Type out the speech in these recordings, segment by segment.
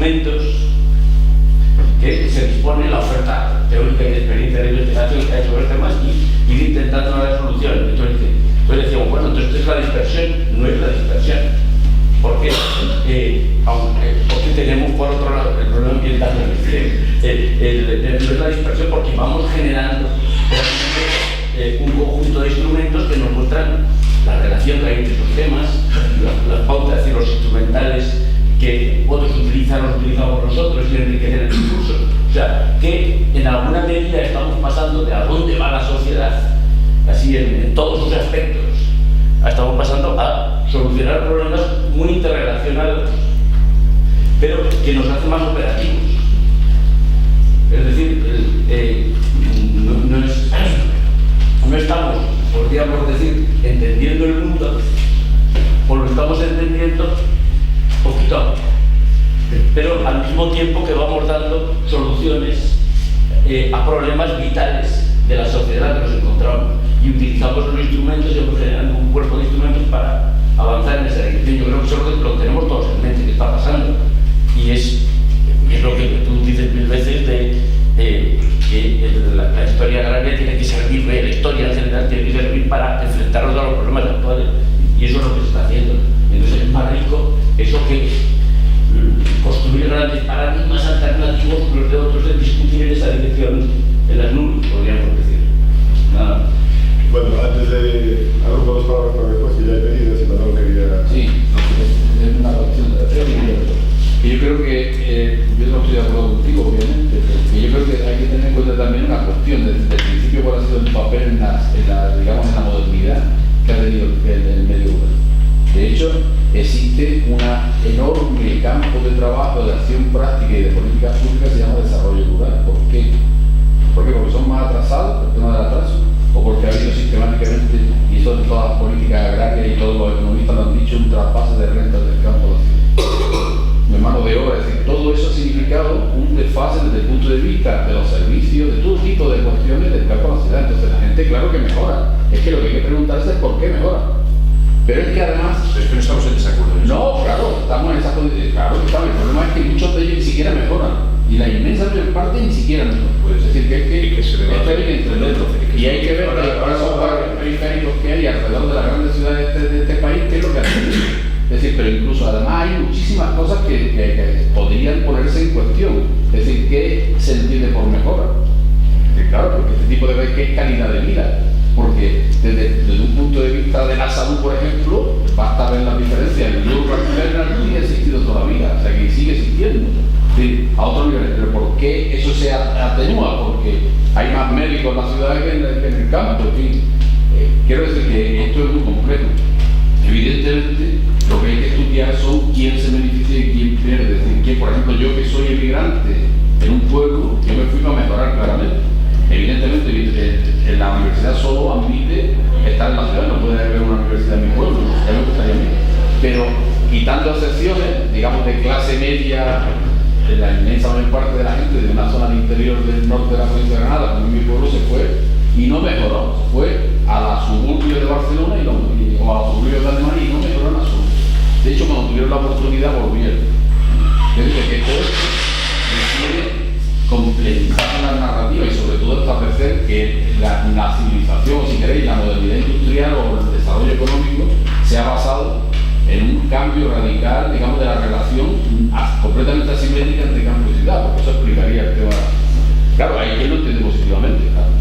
instrumentos que se dispone en la oferta teórica y de experiencia de investigación que hay sobre temas y ir intentando una solución. Entonces decíamos, bueno, entonces esto es la dispersión, no es la dispersión. Porque tenemos por otro lado el problema ambiental, no es la dispersión, porque vamos generando un conjunto de instrumentos que nos muestran la relación que hay entre esos temas, las pautas y los instrumentales que otros utilizan, los utilizamos nosotros y enriquecen el discurso. O sea, que en alguna medida estamos pasando de a dónde va la sociedad, así en todos sus aspectos, estamos pasando a solucionar problemas muy interrelacionados, pero que nos hacen más operativos. Es decir, no estamos, podríamos decir, entendiendo el mundo, o lo estamos entendiendo poquito a poco, pero al mismo tiempo que vamos dando soluciones a problemas vitales de la sociedad que nos encontramos, y utilizamos los instrumentos y vamos generando un cuerpo de instrumentos para avanzar en esa dirección. Yo creo que eso lo tenemos todos en mente, que está pasando, y es lo que tú dices mil veces que la historia agraria tiene que servir, la historia en general tiene que servir para enfrentarnos a los problemas actuales, y eso es lo que se está haciendo. Entonces es más rico eso que construir grandes paradigmas alternativos, los de otros, de discutir en esa dirección en las nubes, podríamos decir. Nada. Bueno, antes de agrupo dos palabras para después, que ya he pedido, si no quería... Sí, es una cuestión que yo creo que, yo no estoy de acuerdo contigo, obviamente, pero que yo creo que hay que tener en cuenta también una cuestión, desde el principio cuál ha sido el papel en la modernidad que ha tenido el medio rural. De hecho, existe un enorme campo de trabajo, de acción práctica y de política pública que se llama desarrollo rural. ¿Por qué? ¿Por qué? Porque son más atrasados, el tema del atraso, o porque ha habido sistemáticamente, y son todas las políticas agrarias y todos los economistas lo han dicho, un traspaso de rentas del campo a la ciudad, de mano de obra. Es decir, todo eso ha significado un desfase desde el punto de vista de los servicios, de todo tipo de cuestiones del campo a la ciudad. Entonces la gente, claro que mejora, es que lo que hay que preguntarse es por qué mejora. Pero es que además... Pero es que no estamos en desacuerdo en eso. No, claro, estamos en esa condición. Claro que estamos. El problema es que muchos de ellos ni siquiera mejoran. Y la inmensa mayor parte ni siquiera mejoran. Pues es decir, que se esto debate. hay que entenderlo. Y hay que ver esos barrios periféricos que hay alrededor de las grandes ciudades de este país, qué es lo que hacen. Es decir, pero incluso además hay muchísimas cosas que podrían ponerse en cuestión. Es decir, ¿qué se entiende por mejora? Que claro, porque este tipo de ¿qué es calidad de vida? Porque desde un punto de vista de la salud, por ejemplo, basta ver las diferencias. El rural ha existido toda la vida, o sea que sigue existiendo. Sí, a otros niveles. Pero ¿por qué eso se atenúa? Porque hay más médicos en la ciudad que en el campo. En fin, quiero decir que esto es muy complejo. Evidentemente, lo que hay que estudiar son quién se beneficia y quién pierde. Es decir, que, por ejemplo, yo que soy emigrante en un pueblo, yo me fui para mejorar claramente. Evidentemente, en la universidad solo admite estar en la ciudad, no puede haber una universidad en mi pueblo, ya me gustaría a mí. Pero quitando excepciones, digamos de clase media, la inmensa mayor parte de la gente de una zona del interior del norte de la provincia de Granada, como en mi pueblo, se fue y no mejoró. Se fue a la suburbio de Barcelona o a la suburbio de Alemania y no mejoró en absoluto. De hecho, cuando tuvieron la oportunidad, volvieron. Es decir, que todo esto requiere complementar la narrativa y sobre todo establecer que la civilización, o si queréis, la modernidad industrial o el desarrollo económico se ha basado en un cambio radical, digamos, de la relación completamente asimétrica entre campo y ciudad, porque eso explicaría el tema. Claro, hay quien lo entiende positivamente, claro,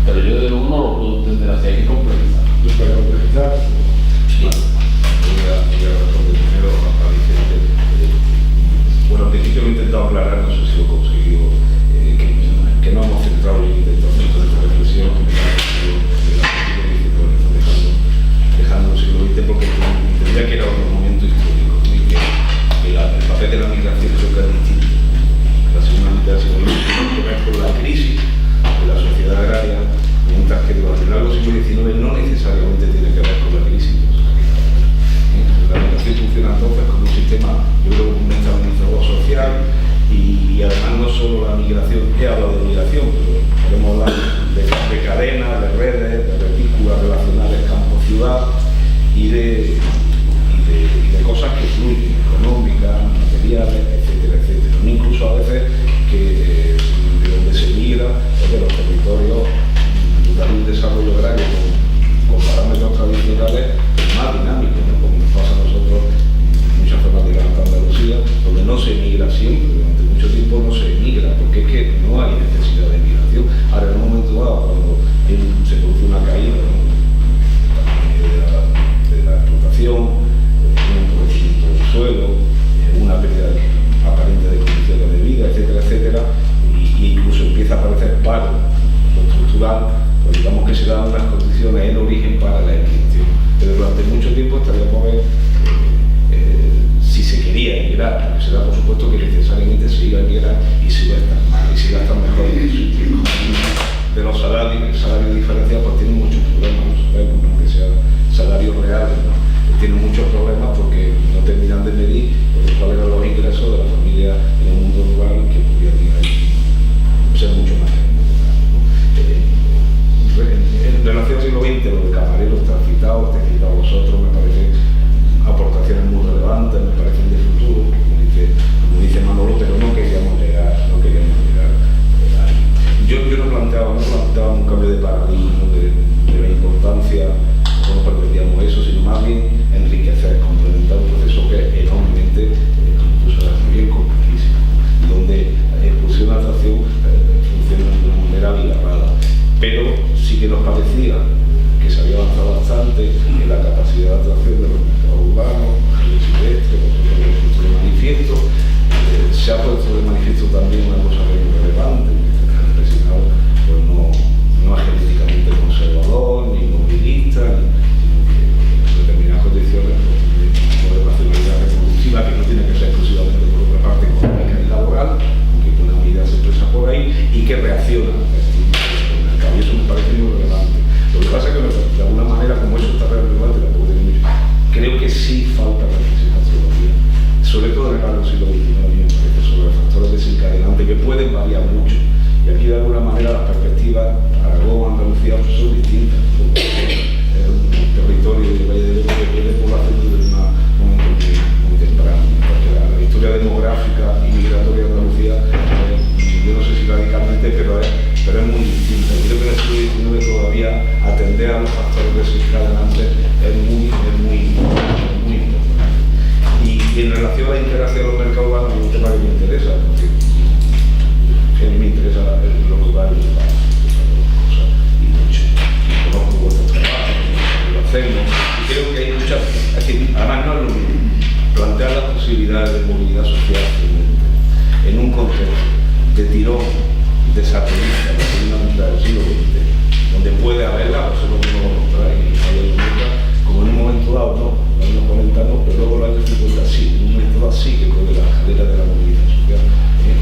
pero yo desde luego no lo puedo entender así, hay que complejizar. Pues para complejizar, Voy a responder primero a Vicente. Migrar, porque será por supuesto que necesariamente se iba a migrar y se iba a estar mal, y se iba a estar mejor en su tiempo. De los salarios, el salario diferencial pues tiene muchos problemas, no sabemos, ¿no? Que sean salarios reales, ¿no? Tienen muchos problemas porque no terminan de medir cuáles eran los ingresos de la familia en el mundo rural que podían ser mucho más ¿no? En relación al siglo XX, lo de Camarero está citado vosotros, me parecen aportaciones muy relevantes, me parecen de futuro, como dice Manolo, pero no queríamos llegar ahí. Yo no planteaba un cambio de paradigma, de la importancia, no pretendíamos eso, sino más bien enriquecer, complementar un proceso que es enormemente, como tú sabes muy bien, complejísimo, donde expulsión y atracción funcionan de una manera bigarrada. Pero sí que nos parecía que se había avanzado bastante en la capacidad de atracción de los mercados urbanos, el silvestre, vosotros lo habéis puesto de manifiesto. Se ha puesto de manifiesto también una cosa muy relevante, que el empecinado pues no es genéticamente conservador, ni movilista, sino que en determinadas condiciones pues, tiene un tipo de racionalidad reproductiva que no tiene que ser exclusivamente por otra parte económica y laboral, aunque una medida se expresa por ahí, y que reacciona a estímulos del mercado. Y eso me parece muy relevante. Lo que pasa es que de alguna manera, como eso está relevante, creo que sí falta reflexionar todavía, sobre todo en el largo siglo XIX, me parece, sobre factores desencadenantes que pueden variar mucho. Y aquí de alguna manera las perspectivas Aragón, Andalucía son distintas. Es un territorio de población desde un momento muy temprano, porque la historia demográfica y migratoria de Andalucía, yo no sé si radicalmente, pero es muy distinta. Yo creo que en el siglo XIX todavía atender a los factores desencadenantes es muy importante. Y en relación a la integración de los mercados urbanos, es un tema que me interesa, porque a mí me interesa lo rural y urbano, cosas y mucho. Conozco vuestros trabajos, lo hacemos, y creo que hay muchas. Es decir, además no es lo mismo plantear las posibilidades de movilidad social en un contexto de tirón, de satélite, de la segunda mitad del siglo XX, donde puede haberla, pues es lo mismo lo contrario, y como en un momento dado, no, en los años 40 no, pero luego en los años 50 sí, en un momento dado sí que puede la escalera de la movilidad social.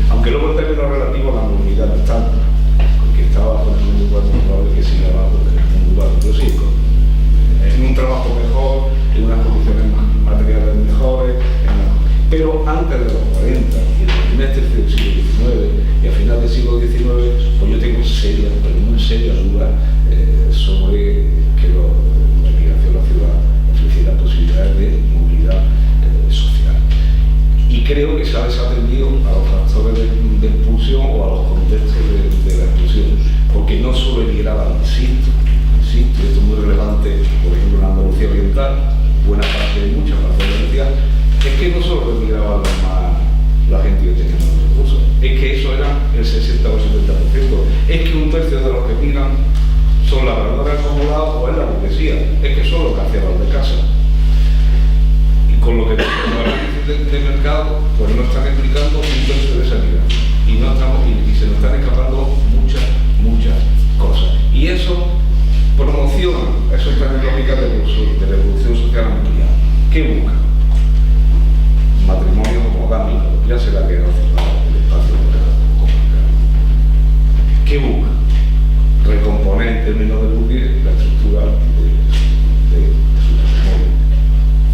Aunque luego en términos relativos la movilidad no es tanto, porque está bajo el mundo urbano, probable que siga abajo del mundo urbano, pero sí, en un trabajo mejor, en unas condiciones materiales mejores, pero antes de los 40 y en el primer tercio del siglo XIX y a final del siglo XIX, pues yo tengo serias, pero muy serias dudas sobre que la migración a la ciudad ofreciera posibilidades de movilidad social. Y creo que se ha desatendido a los factores de expulsión o a los contextos de la expulsión, porque no solo emigraban, insisto, y esto es muy relevante, por ejemplo en Andalucía Oriental, muchas partes de Andalucía, es que no solo emigraban la gente que tenía los recursos, es que eso era el 60 o 70%, es que un tercio de los que emigran son labradores acumulados o es la burguesía, es que son los que hacían los de casa. Y con lo que tenemos ahora de mercado, pues no están explicando un tercio de esa migración. Y se nos están escapando muchas cosas. Y eso promociona esos planes lógicas de revolución social ampliada. ¿Qué busca? Matrimonio monogámico, ya se le ha quedado cerrado el espacio comunitario. ¿Qué busca? Recomponer en términos de Bourdieu la estructura de su patrimonio,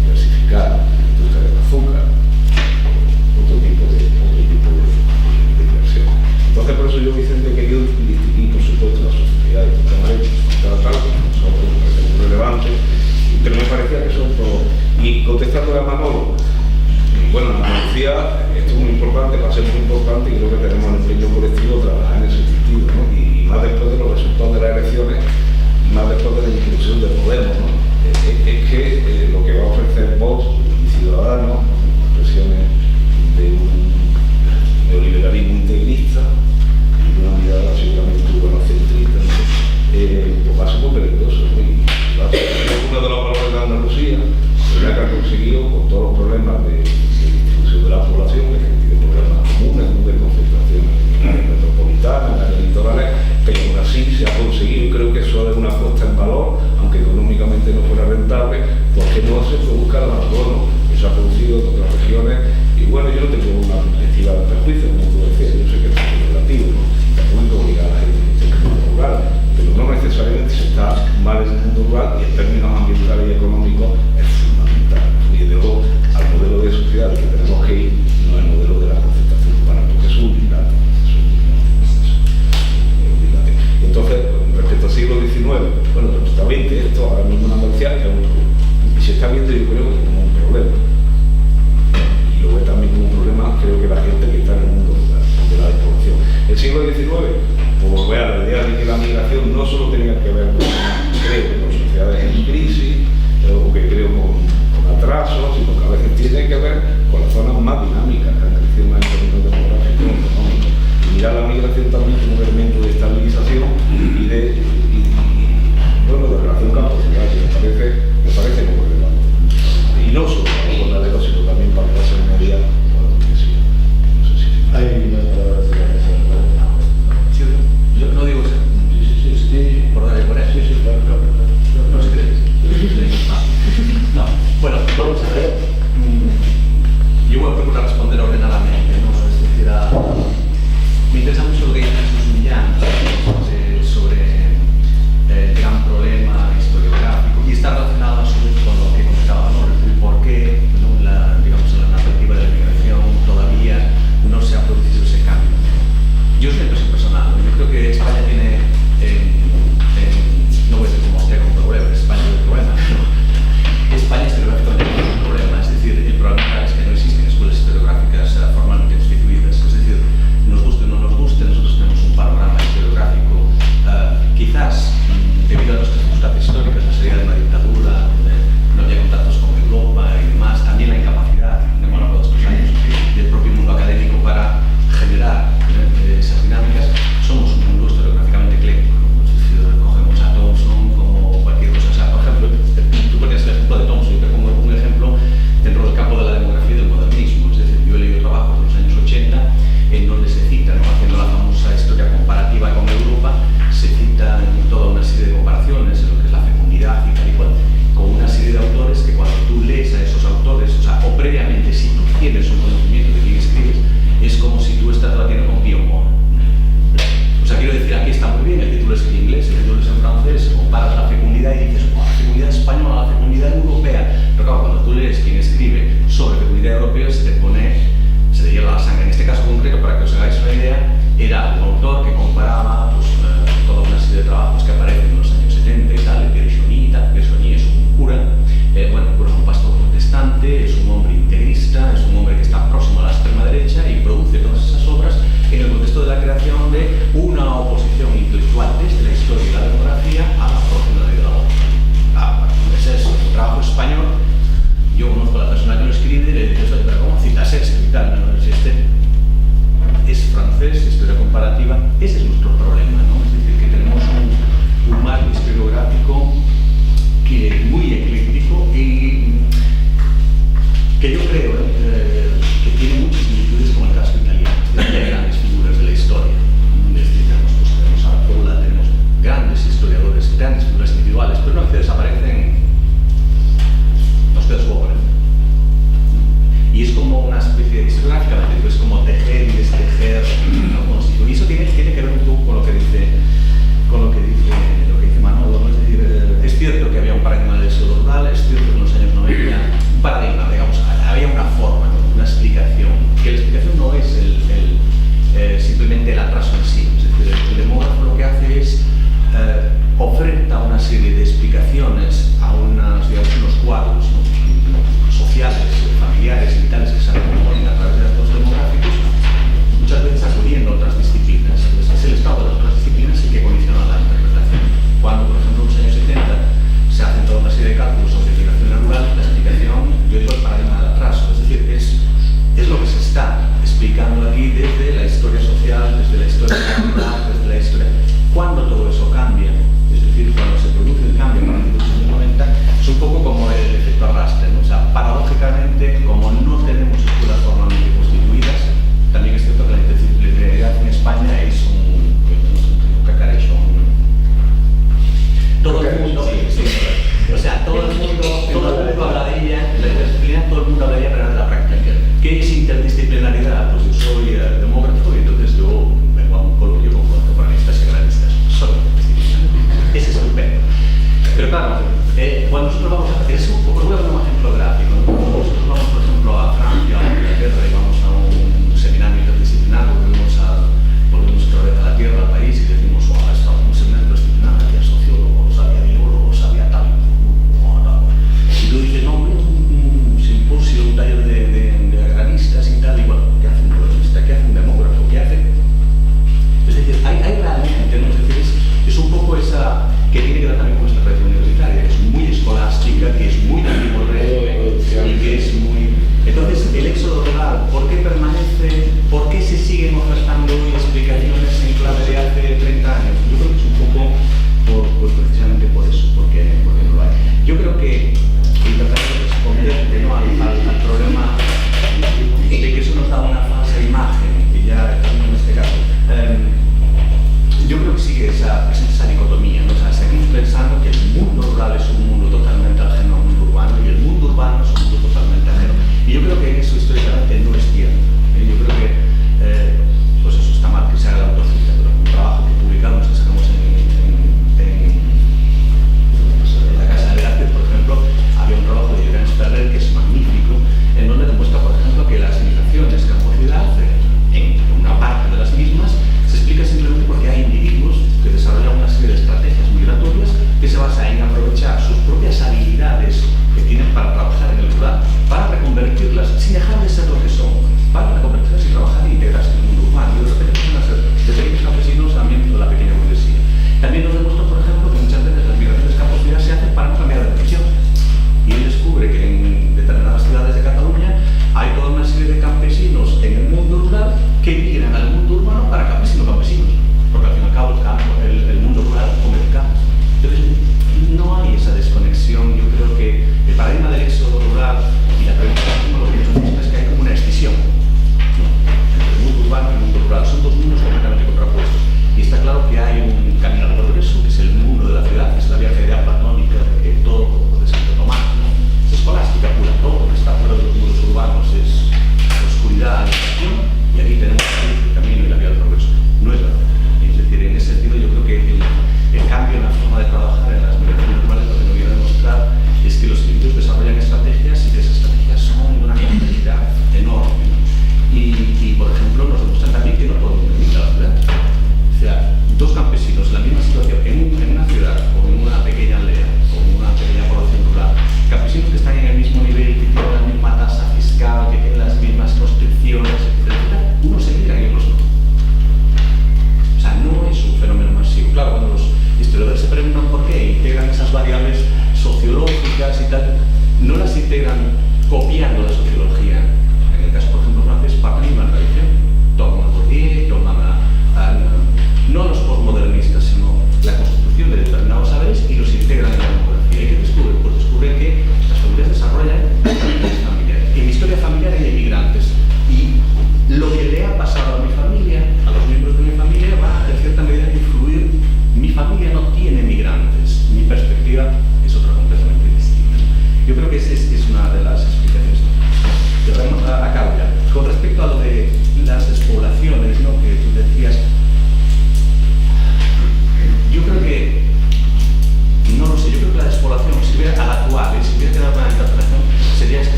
diversificar la industria del azúcar, otro tipo de inversión. Entonces, por eso yo, Vicente, he querido distinguir, por supuesto, la sociedad y son muy relevantes, pero me parecía que son todos. Y contestándole a Manolo, bueno, en Andalucía esto es muy importante, va a ser muy importante y creo que tenemos el empeño colectivo de trabajar en ese sentido, ¿no? Y más después de los resultados de las elecciones y más después de la inclusión de Podemos, ¿no? Es que lo que va a ofrecer Vox y Ciudadanos, expresiones de un neoliberalismo integrista y de una mirada seguramente urbanocentristas, ¿no? Pues va a ser muy peligroso, ¿no? Y va a ser uno de los valores de Andalucía, pero que ha conseguido con todos los problemas de distribución de la población, que tiene problemas comunes, de concentración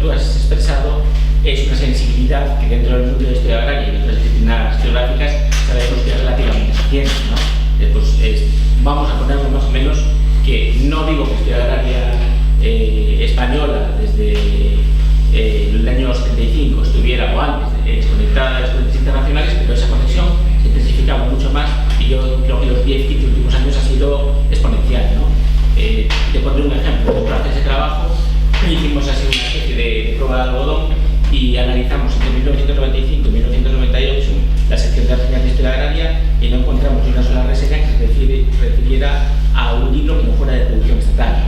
tú has expresado es una sensibilidad que dentro del mundo de la historia agraria y de otras disciplinas geográficas sabemos que es relativamente reciente, ¿no? Vamos a ponerlo más o menos que no digo que la historia agraria española desde el año 75 estuviera o antes desconectada de las corrientes internacionales, pero esa conexión se intensificaba mucho más y yo creo que los 10-15 últimos años ha sido exponencial, ¿no? Te pondré un ejemplo. Para hacer ese trabajo hicimos así una especie de prueba de algodón y analizamos entre 1995 y 1998 la sección de reseñas de historia agraria y no encontramos ni una sola reseña que se refiriera a un libro que no fuera de producción estatal.